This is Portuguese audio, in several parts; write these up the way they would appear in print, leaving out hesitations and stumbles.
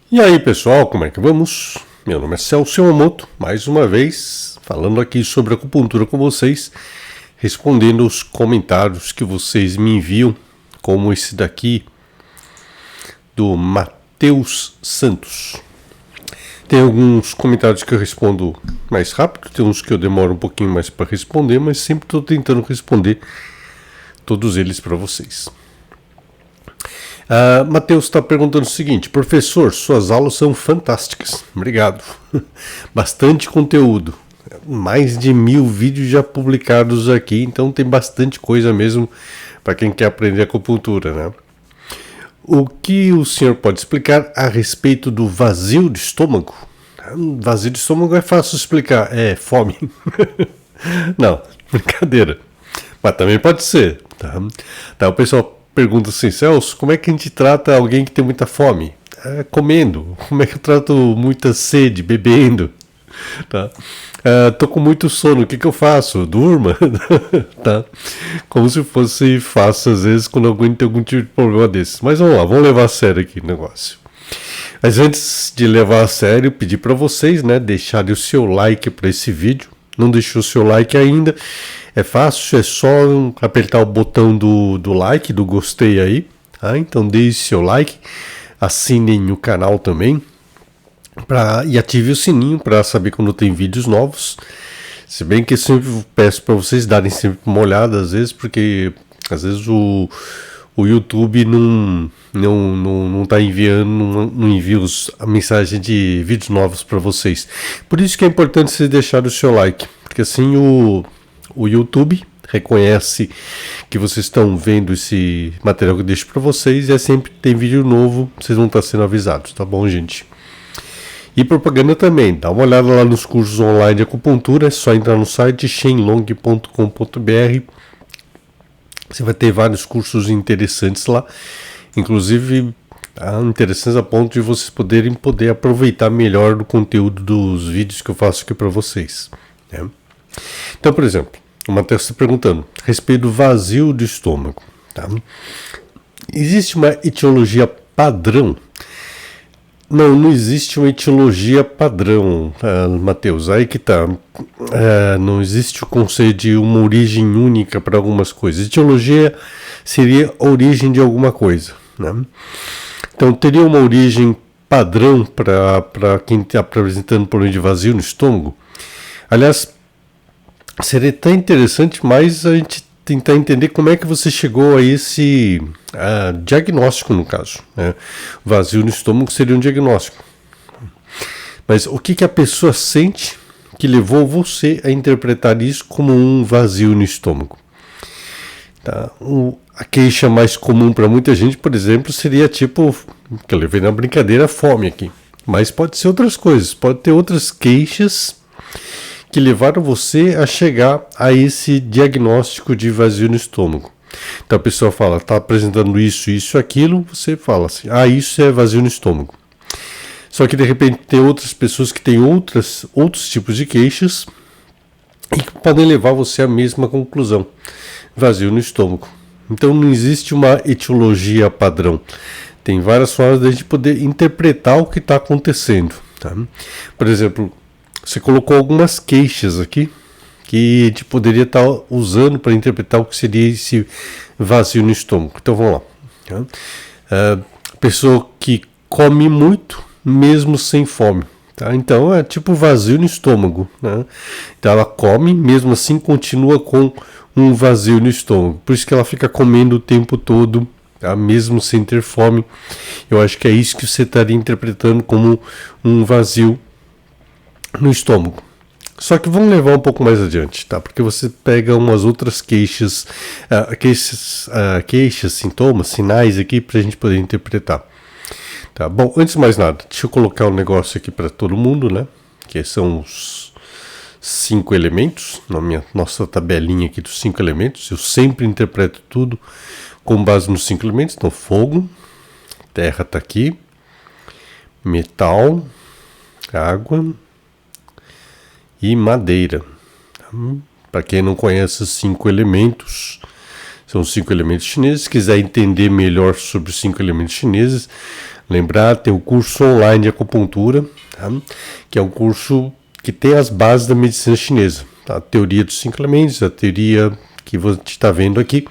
E aí pessoal, como é que vamos? Meu nome é Celso Yamamoto, mais uma vez falando aqui sobre acupuntura com vocês, respondendo os comentários que vocês me enviam, como esse daqui do Matheus Santos. Tem alguns comentários que eu respondo mais rápido, tem uns que eu demoro um pouquinho mais para responder, mas sempre estou tentando responder todos eles para vocês. Matheus está perguntando o seguinte: professor, suas aulas são fantásticas. Obrigado. Bastante conteúdo. Mais de 1000 vídeos já publicados aqui, então tem bastante coisa mesmo para quem quer aprender acupuntura, né? O que o senhor pode explicar a respeito do vazio de estômago? Vazio de estômago é fácil explicar, é fome. Não, brincadeira. Mas também pode ser. Tá, o pessoal pergunta assim: Celso, como é que a gente trata alguém que tem muita fome? Comendo. Como é que eu trato muita sede? Bebendo. Tá? Tô com muito sono, o que eu faço? Durma. Tá? Como se fosse fácil às vezes quando alguém tem algum tipo de problema desses. Mas vamos lá, vamos levar a sério aqui o negócio. Mas antes de levar a sério, pedir para vocês, né, deixarem o seu like para esse vídeo. Não deixou o seu like ainda? É fácil, é só apertar o botão do like, do gostei aí. Tá? Então deixe seu like, assinem o canal também e ative o sininho para saber quando tem vídeos novos. Se bem que eu sempre peço para vocês darem sempre uma olhada às vezes, porque às vezes o YouTube não tá enviando, não envia a mensagem de vídeos novos para vocês. Por isso que é importante vocês deixarem o seu like, porque assim o YouTube reconhece que vocês estão vendo esse material que eu deixo para vocês, e é sempre que tem vídeo novo, vocês vão estar sendo avisados, tá bom, gente? E propaganda também, dá uma olhada lá nos cursos online de acupuntura, é só entrar no site shenlong.com.br. Você vai ter vários cursos interessantes lá, inclusive interessantes a ponto de vocês poder aproveitar melhor do conteúdo dos vídeos que eu faço aqui para vocês, né? Então, por exemplo, o Matheus está perguntando a respeito do vazio do estômago. Tá? Existe uma etiologia padrão? Não existe uma etiologia padrão, Matheus. Aí que tá. Não existe o conceito de uma origem única para algumas coisas. Etiologia seria a origem de alguma coisa, né? Então teria uma origem padrão para quem está apresentando problema de vazio no estômago? Aliás, seria tão interessante mais a gente tentar entender como é que você chegou a esse diagnóstico, no caso, né? Vazio no estômago seria um diagnóstico. Mas o que a pessoa sente que levou você a interpretar isso como um vazio no estômago? Tá? A queixa mais comum para muita gente, por exemplo, seria tipo, que eu levei na brincadeira, fome aqui. Mas pode ser outras coisas, pode ter outras queixas que levaram você a chegar a esse diagnóstico de vazio no estômago. Então a pessoa fala, está apresentando isso, aquilo, você fala assim, isso é vazio no estômago. Só que de repente tem outras pessoas que têm outros tipos de queixas e que podem levar você à mesma conclusão, vazio no estômago. Então não existe uma etiologia padrão. Tem várias formas de a gente poder interpretar o que está acontecendo. Tá? Por exemplo, você colocou algumas queixas aqui que a gente poderia estar usando para interpretar o que seria esse vazio no estômago. Então vamos lá. Pessoa que come muito mesmo sem fome. Tá? Então é tipo vazio no estômago. Né? Então ela come, mesmo assim continua com um vazio no estômago. Por isso que ela fica comendo o tempo todo, tá? Mesmo sem ter fome. Eu acho que é isso que você estaria interpretando como um vazio no estômago. Só que vamos levar um pouco mais adiante, tá? Porque você pega umas outras queixas, sintomas, sinais aqui para a gente poder interpretar. Tá? Bom, antes de mais nada, deixa eu colocar um negócio aqui para todo mundo, né? Que são os 5 elementos, na nossa tabelinha aqui dos 5 elementos. Eu sempre interpreto tudo com base nos 5 elementos. Então, fogo, terra está aqui, metal, água e madeira. Para quem não conhece os 5 elementos, São 5 elementos chineses. Se quiser entender melhor sobre os 5 elementos chineses, lembrar, tem o curso online de acupuntura, tá? Que é um curso que tem as bases da medicina chinesa. Tá? A teoria dos 5 elementos, a teoria que você está vendo aqui,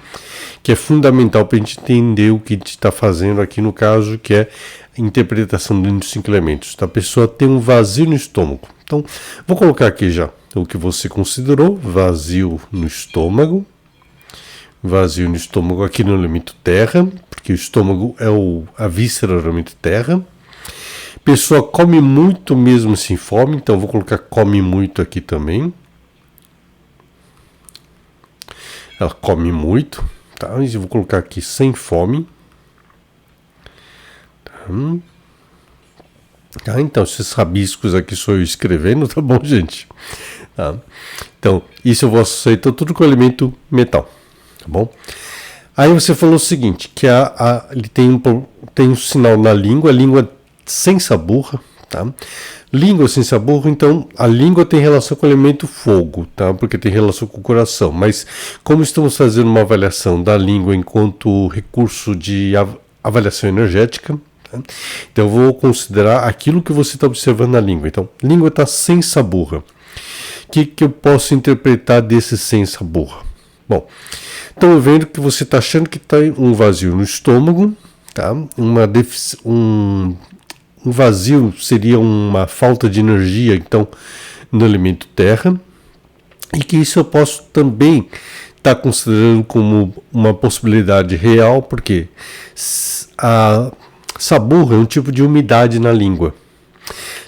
que é fundamental para a gente entender o que a gente está fazendo aqui no caso, que é a interpretação dos 5 elementos. A pessoa tem um vazio no estômago. Então, vou colocar aqui já o que você considerou, vazio no estômago. Vazio no estômago aqui no elemento terra, porque o estômago é a víscera do elemento terra. Pessoa come muito mesmo sem fome, então vou colocar come muito aqui também. Ela come muito, tá? Eu vou colocar aqui sem fome. Tá? Então, esses rabiscos aqui sou eu escrevendo, tá bom, gente? Tá? Então, isso eu vou aceitar tudo com o elemento metal, tá bom? Aí você falou o seguinte, que ele tem um sinal na língua, a língua sem saburra, tá? Língua sem saburra, então a língua tem relação com o elemento fogo, tá? Porque tem relação com o coração, mas como estamos fazendo uma avaliação da língua enquanto recurso de avaliação energética, tá? Então eu vou considerar aquilo que você está observando na língua. Então, língua está sem saburra. O que eu posso interpretar desse sem saburra? Bom, estou vendo que você está achando que está um vazio no estômago, tá? Um vazio seria uma falta de energia, então, no elemento terra, e que isso eu posso também estar considerando como uma possibilidade real, porque a saburra é um tipo de umidade na língua.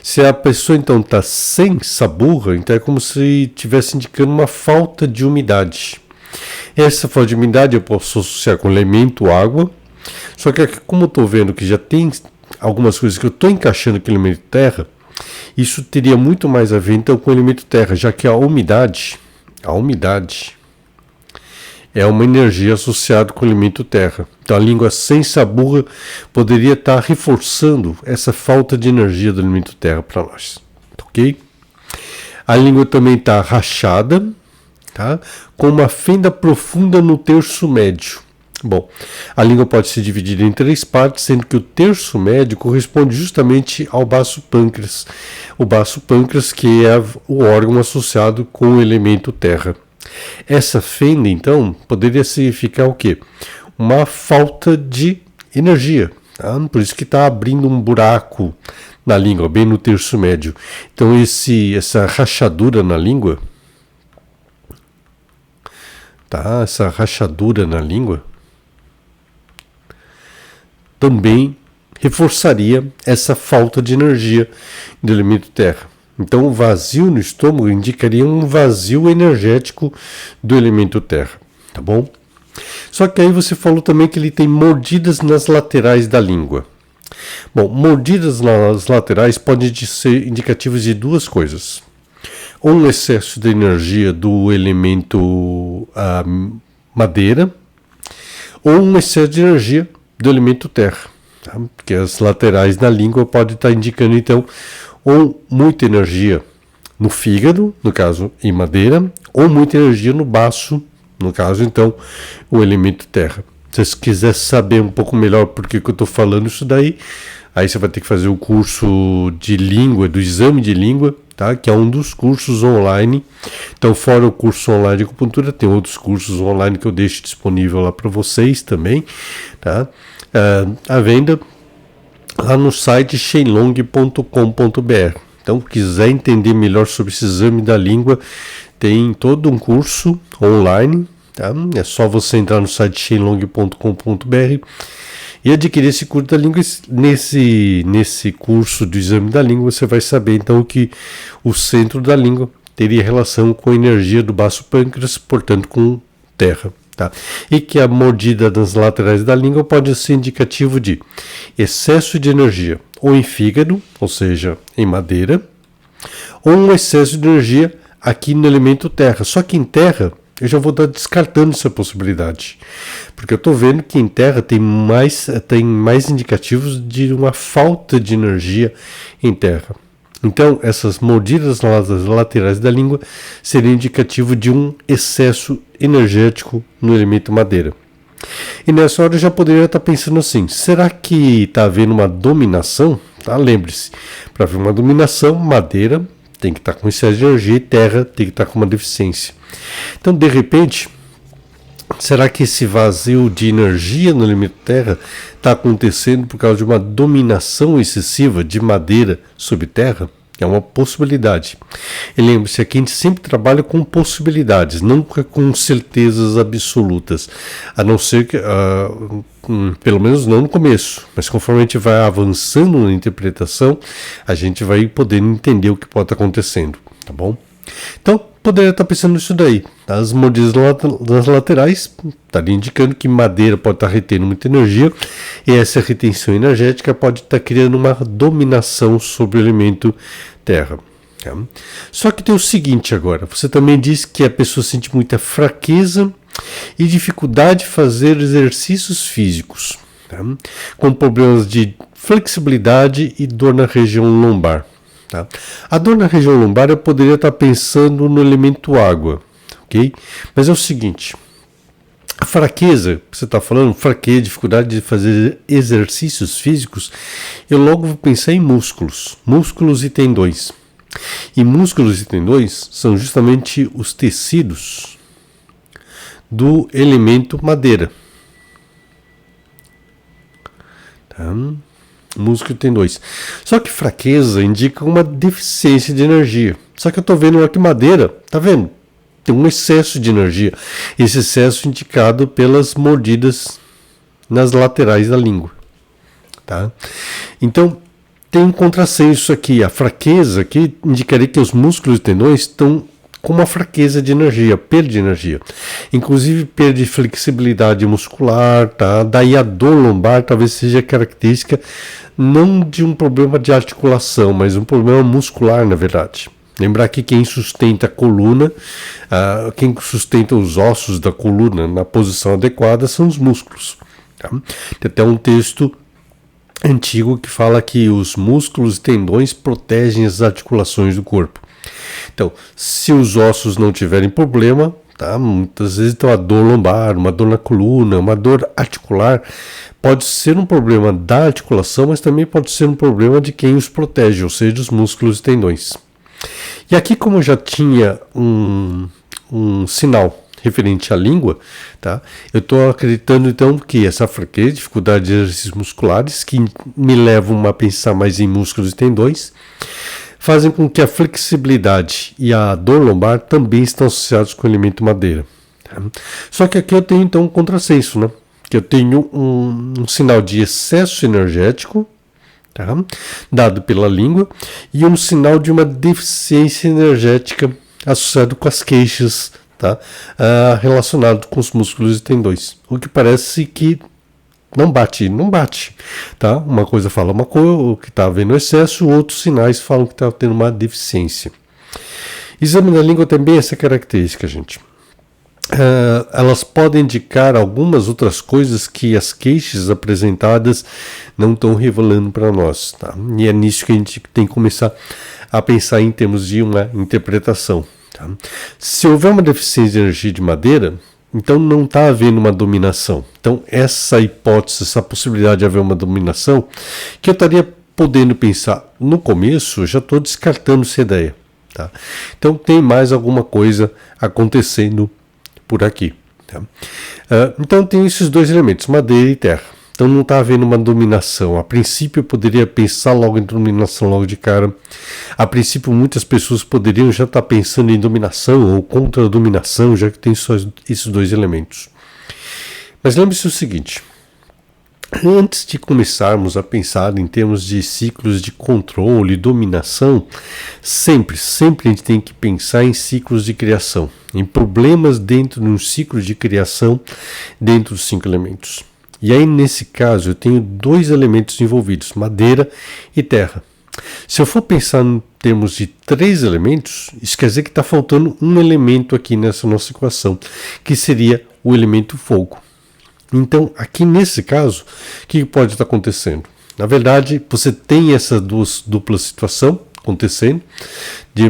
Se a pessoa então está sem saburra, então é como se estivesse indicando uma falta de umidade. Essa falta de umidade eu posso associar com o elemento água, só que aqui, como eu estou vendo que já tem algumas coisas que eu estou encaixando aqui no elemento terra, isso teria muito mais a ver então com o elemento terra, já que a umidade é uma energia associada com o elemento terra. Então a língua sem saburra poderia estar reforçando essa falta de energia do elemento terra para nós, ok? A língua também está rachada, tá? Com uma fenda profunda no terço médio. Bom, a língua pode ser dividida em 3 partes, sendo que o terço médio corresponde justamente ao baço pâncreas. O baço pâncreas, que é o órgão associado com o elemento terra. Essa fenda, então, poderia significar o quê? Uma falta de energia. Tá? Por isso que está abrindo um buraco na língua, bem no terço médio. Então, essa rachadura na língua, tá? Essa rachadura na língua também reforçaria essa falta de energia do elemento terra. Então, o vazio no estômago indicaria um vazio energético do elemento terra, tá bom? Só que aí você falou também que ele tem mordidas nas laterais da língua. Bom, mordidas nas laterais podem ser indicativas de 2 coisas. Ou um excesso de energia do elemento madeira, ou um excesso de energia do elemento terra, tá? Porque as laterais da língua podem estar indicando então ou muita energia no fígado, no caso em madeira, ou muita energia no baço, no caso então o elemento terra. Se você quiser saber um pouco melhor por que eu estou falando isso daí, aí você vai ter que fazer o curso de língua, do exame de língua, tá? Que é um dos cursos online. Então, fora o curso online de acupuntura, tem outros cursos online que eu deixo disponível lá para vocês também, tá? À venda lá no site shenlong.com.br. Então, quiser entender melhor sobre esse exame da língua, tem todo um curso online, tá? É só você entrar no site shenlong.com.br e adquirir esse curso da língua. Nesse curso do exame da língua, você vai saber então que o centro da língua teria relação com a energia do baço pâncreas, portanto com terra. Tá? E que a mordida das laterais da língua pode ser indicativo de excesso de energia ou em fígado, ou seja, em madeira, ou um excesso de energia aqui no elemento terra. Só que em terra eu já vou estar descartando essa possibilidade, porque eu estou vendo que em terra tem mais indicativos de uma falta de energia em terra. Então, essas mordidas nas laterais da língua seriam indicativo de um excesso energético no elemento madeira. E nessa hora eu já poderia estar pensando assim, será que está havendo uma dominação? Tá? Lembre-se, para haver uma dominação, madeira tem que estar com excesso de energia e terra tem que estar com uma deficiência. Então, de repente, será que esse vazio de energia no elemento terra está acontecendo por causa de uma dominação excessiva de madeira sobre terra? É uma possibilidade. E lembre-se, aqui a gente sempre trabalha com possibilidades, nunca com certezas absolutas. A não ser que, pelo menos não no começo, mas conforme a gente vai avançando na interpretação, a gente vai poder entender o que pode estar acontecendo, tá bom? Então, poderia estar pensando nisso daí. As mordidas das laterais estaria indicando que madeira pode estar retendo muita energia e essa retenção energética pode estar criando uma dominação sobre o elemento terra. Tá? Só que tem o seguinte agora, você também diz que a pessoa sente muita fraqueza e dificuldade de fazer exercícios físicos, tá? Com problemas de flexibilidade e dor na região lombar. Tá? A dor na região lombar eu poderia estar pensando no elemento água, ok? Mas é o seguinte, a fraqueza, você está falando, fraqueza, dificuldade de fazer exercícios físicos, eu logo vou pensar em músculos e tendões. E músculos e tendões são justamente os tecidos do elemento madeira. Tá? Músculo e tendões. Só que fraqueza indica uma deficiência de energia. Só que eu estou vendo aqui madeira, tá vendo? Tem um excesso de energia. Esse excesso indicado pelas mordidas nas laterais da língua. Tá? Então, tem um contrassenso aqui. A fraqueza aqui indicaria que os músculos e tendões estão com uma fraqueza de energia, perda de energia. Inclusive perda de flexibilidade muscular, tá? Daí a dor lombar talvez seja característica não de um problema de articulação, mas um problema muscular, na verdade. Lembrar que quem sustenta a coluna, quem sustenta os ossos da coluna na posição adequada são os músculos. Tá? Tem até um texto antigo que fala que os músculos e tendões protegem as articulações do corpo. Então, se os ossos não tiverem problema, tá? Muitas vezes então a dor lombar, uma dor na coluna, uma dor articular, pode ser um problema da articulação, mas também pode ser um problema de quem os protege, ou seja, os músculos e tendões. E aqui, como eu já tinha um sinal referente à língua, tá? Eu estou acreditando então que essa fraqueza, dificuldade de exercícios musculares, que me levam a pensar mais em músculos e tendões, fazem com que a flexibilidade e a dor lombar também estão associados com o elemento madeira. Tá? Só que aqui eu tenho então um contrassenso, né? Que eu tenho um sinal de excesso energético, tá? Dado pela língua, e um sinal de uma deficiência energética associado com as queixas, tá? Relacionado com os músculos e tendões. O que parece que não bate, tá? Uma coisa fala uma coisa, o que está havendo excesso, outros sinais falam que está tendo uma deficiência. Exame da língua também essa característica, gente. Elas podem indicar algumas outras coisas que as queixas apresentadas não estão revelando para nós, tá? E é nisso que a gente tem que começar a pensar em termos de uma interpretação, tá? Se houver uma deficiência de energia de madeira, então não está havendo uma dominação. Então essa hipótese, essa possibilidade de haver uma dominação, que eu estaria podendo pensar no começo, eu já estou descartando essa ideia. Tá? Então tem mais alguma coisa acontecendo por aqui. Tá? Então tem esses dois elementos, madeira e terra. Então não está havendo uma dominação. A princípio eu poderia pensar logo em dominação logo de cara. A princípio muitas pessoas poderiam já estar pensando em dominação ou contra a dominação, já que tem só esses dois elementos. Mas lembre-se o seguinte, antes de começarmos a pensar em termos de ciclos de controle e dominação, sempre a gente tem que pensar em ciclos de criação, em problemas dentro de um ciclo de criação dentro dos 5 elementos. E aí, nesse caso, eu tenho 2 elementos envolvidos, madeira e terra. Se eu for pensar em termos de 3 elementos, isso quer dizer que está faltando um elemento aqui nessa nossa equação, que seria o elemento fogo. Então, aqui nesse caso, o que pode estar acontecendo? Na verdade, você tem essa dupla situação, acontecendo, de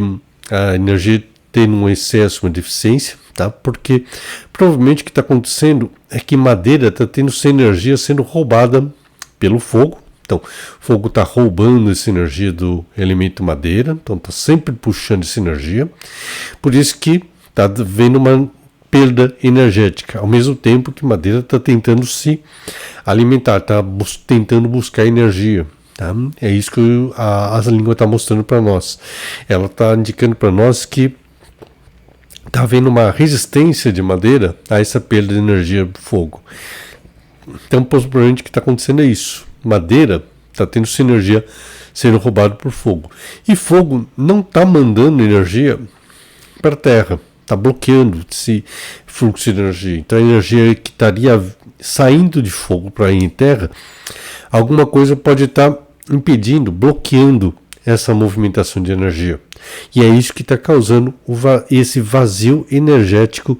a energia tendo um excesso, uma deficiência, tá? Porque provavelmente o que está acontecendo é que madeira está tendo sua energia sendo roubada pelo fogo. Então, o fogo está roubando essa energia do elemento madeira, então está sempre puxando essa energia. Por isso que está havendo uma perda energética, ao mesmo tempo que madeira está tentando se alimentar, está tentando buscar energia. Tá? É isso que a língua está mostrando para nós. Ela está indicando para nós que está havendo uma resistência de madeira a essa perda de energia do fogo. Então, provavelmente o que está acontecendo é isso. Madeira está tendo sua energia sendo roubada por fogo. E fogo não está mandando energia para a terra, está bloqueando esse fluxo de energia. Então a energia que estaria saindo de fogo para ir em terra, alguma coisa pode estar impedindo, bloqueando essa movimentação de energia. E é isso que está causando esse vazio energético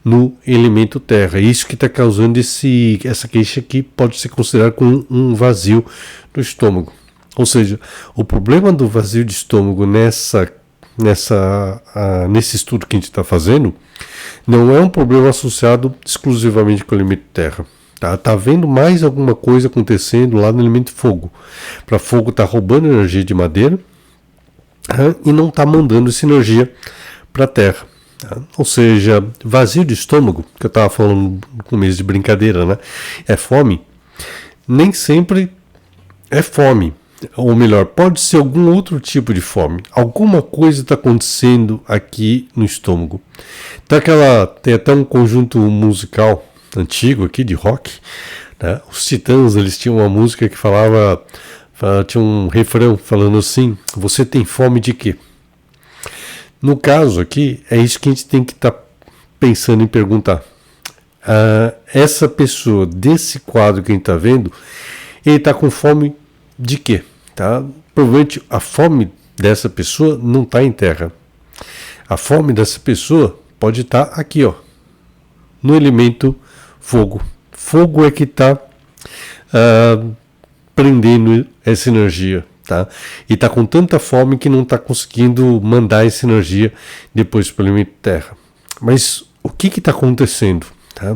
no elemento terra. É isso que está causando essa queixa que pode ser considerada como um vazio no estômago. Ou seja, o problema do vazio de estômago nesse estudo que a gente está fazendo não é um problema associado exclusivamente com o elemento terra. Tá havendo mais alguma coisa acontecendo lá no elemento fogo. Para fogo tá roubando energia de madeira e não está mandando essa energia para a terra. Tá? Ou seja, vazio de estômago, que eu estava falando no começo de brincadeira, né? É fome. Nem sempre é fome. Ou melhor, pode ser algum outro tipo de fome. Alguma coisa está acontecendo aqui no estômago. Tem até um conjunto musical antigo aqui de rock, né? Os Titãs, eles tinham uma música que tinha um refrão falando assim: você tem fome de quê? No caso aqui, é isso que a gente tem que estar pensando em perguntar. Essa pessoa desse quadro que a gente está vendo, ele está com fome de quê? Tá? Provavelmente a fome dessa pessoa não está em terra. A fome dessa pessoa pode estar aqui, ó, no elemento fogo. Fogo é que está prendendo essa energia, tá? E está com tanta fome que não está conseguindo mandar essa energia depois para o elemento terra. Mas o que está acontecendo, tá?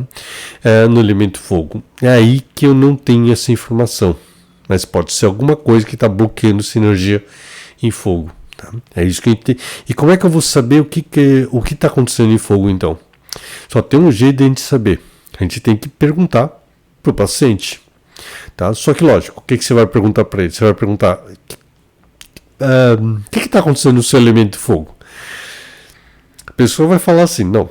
No elemento fogo? É aí que eu não tenho essa informação. Mas pode ser alguma coisa que está bloqueando essa energia em fogo. Tá? É isso que a gente tem. E como é que eu vou saber o que está acontecendo em fogo, então? Só tem um jeito de a gente saber. A gente tem que perguntar para o paciente. Tá? Só que, lógico, o que você vai perguntar para ele? Você vai perguntar: o que está acontecendo no seu elemento fogo? A pessoa vai falar assim: não,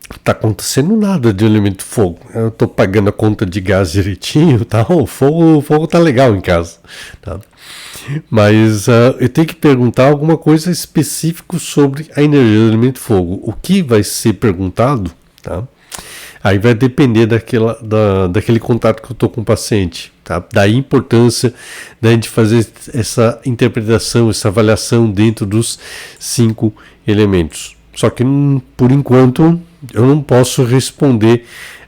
está acontecendo nada de elemento fogo. Eu estou pagando a conta de gás direitinho, tá? O fogo tá legal em casa. Tá? Mas eu tenho que perguntar alguma coisa específica sobre a energia do elemento fogo. O que vai ser perguntado, tá? Aí vai depender daquele contato que eu estou com o paciente. Tá? Daí a importância da gente fazer essa interpretação, essa avaliação dentro dos 5 elementos. Só que, por enquanto, eu não posso responder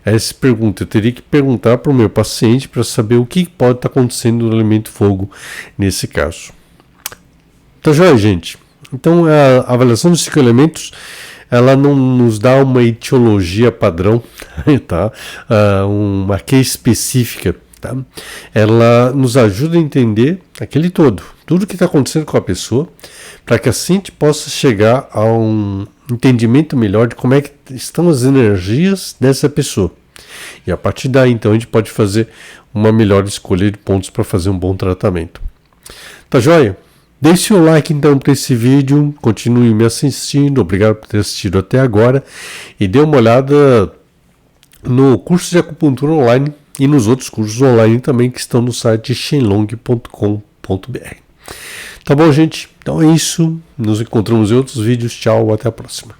a essa pergunta. Eu teria que perguntar para o meu paciente para saber o que pode estar acontecendo no elemento fogo nesse caso. Tá joia, gente? Então, a avaliação dos 5 elementos, ela não nos dá uma etiologia padrão, tá? Uma case específica. Tá? Ela nos ajuda a entender tudo que está acontecendo com a pessoa, para que assim a gente possa chegar a um entendimento melhor de como é que estão as energias dessa pessoa. E a partir daí, então, a gente pode fazer uma melhor escolha de pontos para fazer um bom tratamento. Tá joia? Deixe o like, então, para esse vídeo, continue me assistindo, obrigado por ter assistido até agora, e dê uma olhada no curso de acupuntura online e nos outros cursos online também que estão no site shenlong.com.br. Tá bom, gente? Então é isso. Nos encontramos em outros vídeos. Tchau, até a próxima.